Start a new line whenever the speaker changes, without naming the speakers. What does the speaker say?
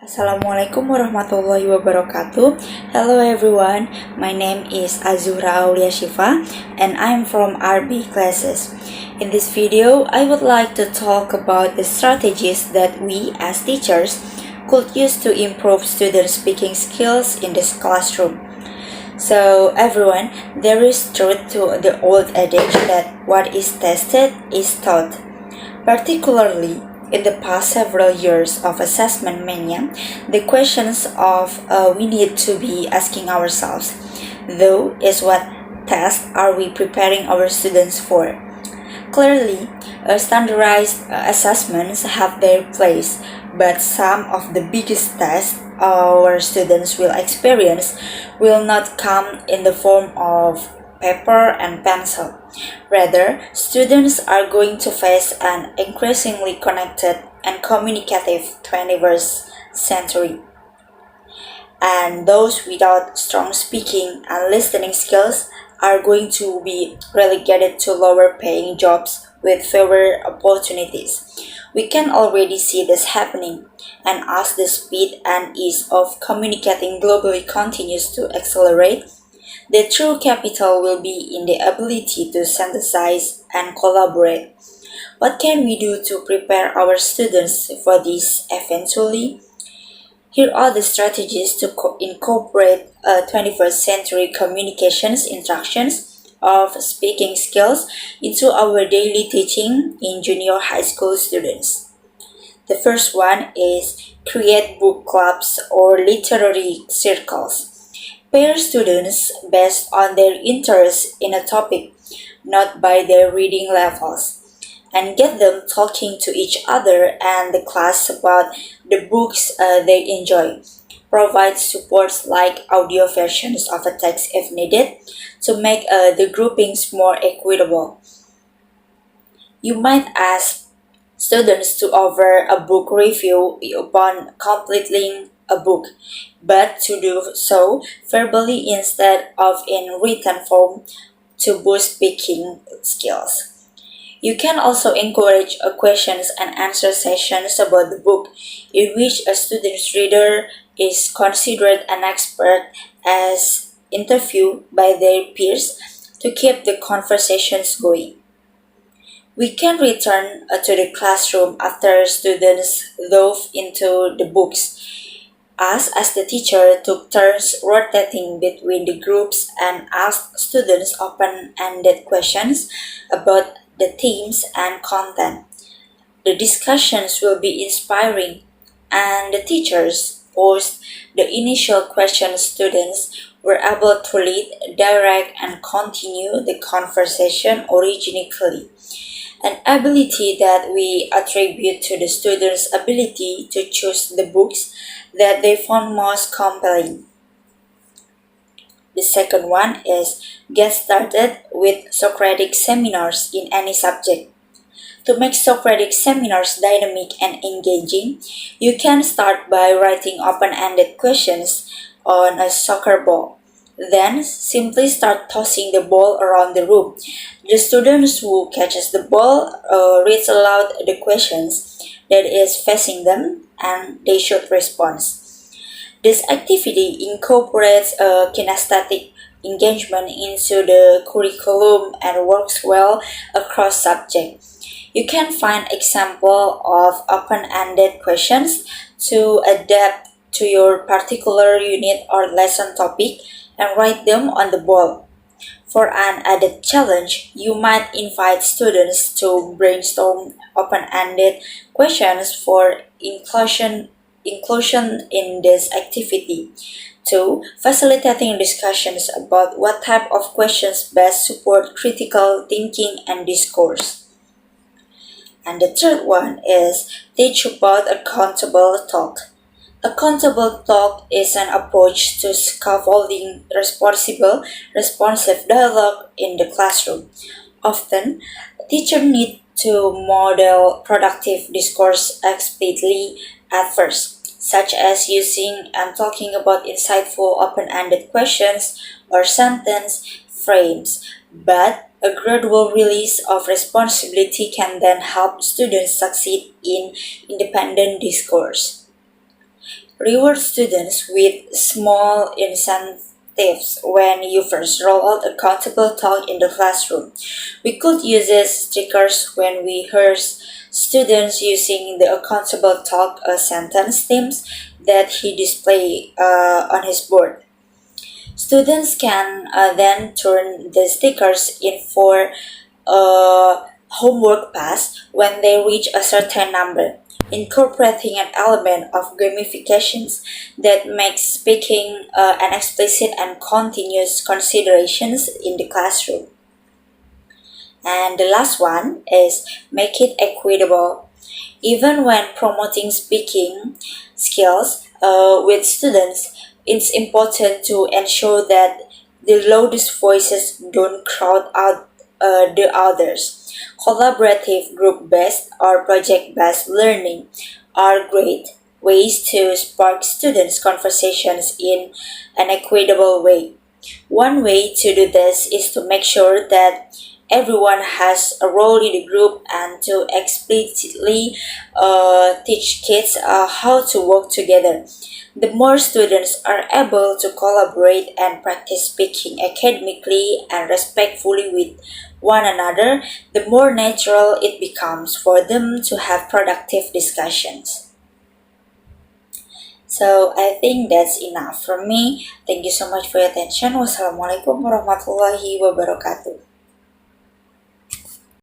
Assalamualaikum warahmatullahi wabarakatuh. Hello everyone, my name is Azzuhra Syifa and I'm from RB classes. In this video, I would like to talk about the strategies that we as teachers could use to improve students' speaking skills in this classroom. So everyone, there is truth to the old adage that what is tested is taught. Particularly in the past several years of assessment mania, the questions of we need to be asking ourselves, though, is what test are we preparing our students for? Clearly, standardized assessments have their place, but some of the biggest tests our students will experience will not come in the form of paper and pencil. Rather, students are going to face an increasingly connected and communicative 21st century. And those without strong speaking and listening skills are going to be relegated to lower paying jobs with fewer opportunities. We can already see this happening, and as the speed and ease of communicating globally continues to accelerate, the true capital will be in the ability to synthesize and collaborate. What can we do to prepare our students for this eventually? Here are the strategies to incorporate 21st century communications instructions of speaking skills into our daily teaching in junior high school students. The first one is create book clubs or literary circles. Pair students based on their interest in a topic, not by their reading levels, and get them talking to each other and the class about the books they enjoy. Provide supports like audio versions of a text if needed to make the groupings more equitable. You might ask students to offer a book review upon completing a book, but to do so verbally instead of in written form to boost speaking skills. You can also encourage questions and answer sessions about the book, in which a student's reader is considered an expert as interviewed by their peers to keep the conversations going. We can return to the classroom after students dove into the books. Us, as the teacher, took turns rotating between the groups and asked students open ended questions about the themes and content. The discussions will be inspiring, and the teachers posed the initial questions students were able to lead, direct, and continue the conversation organically, an ability that we attribute to the students' ability to choose the books that they found most compelling. The second one is get started with Socratic seminars in any subject. To make Socratic seminars dynamic and engaging, you can start by writing open-ended questions on a soccer ball. Then simply start tossing the ball around the room. The students who catches the ball reads aloud the questions that is facing them and they should respond. This activity incorporates a kinesthetic engagement into the curriculum and works well across subjects. You can find example of open-ended questions to adapt to your particular unit or lesson topic and write them on the board. For an added challenge, you might invite students to brainstorm open-ended questions for inclusion in this activity. 2. Facilitating discussions about what type of questions best support critical thinking and discourse. And the third one is teach about accountable talk. Accountable talk is an approach to scaffolding responsive dialogue in the classroom. Often, teachers need to model productive discourse explicitly at first, such as using and talking about insightful open-ended questions or sentence frames, but a gradual release of responsibility can then help students succeed in independent discourse. Reward students with small incentives when you first roll out accountable talk in the classroom. We could use stickers when we hear students using the accountable talk sentence themes that he display on his board. Students can then turn the stickers in for a homework pass when they reach a certain number, incorporating an element of gamifications that makes speaking an explicit and continuous considerations in the classroom. And the last one is make it equitable. Even when promoting speaking skills with students, it's important to ensure that the loudest voices don't crowd out the others. Collaborative, group based, or project based learning are great ways to spark students' conversations in an equitable way. One way to do this is to make sure that everyone has a role in the group and to explicitly teach kids how to work together. The more students are able to collaborate and practice speaking academically and respectfully with one another, the more natural it becomes for them to have productive discussions. So I think that's enough from me. Thank you so much for your attention. Wassalamualaikum warahmatullahi wabarakatuh.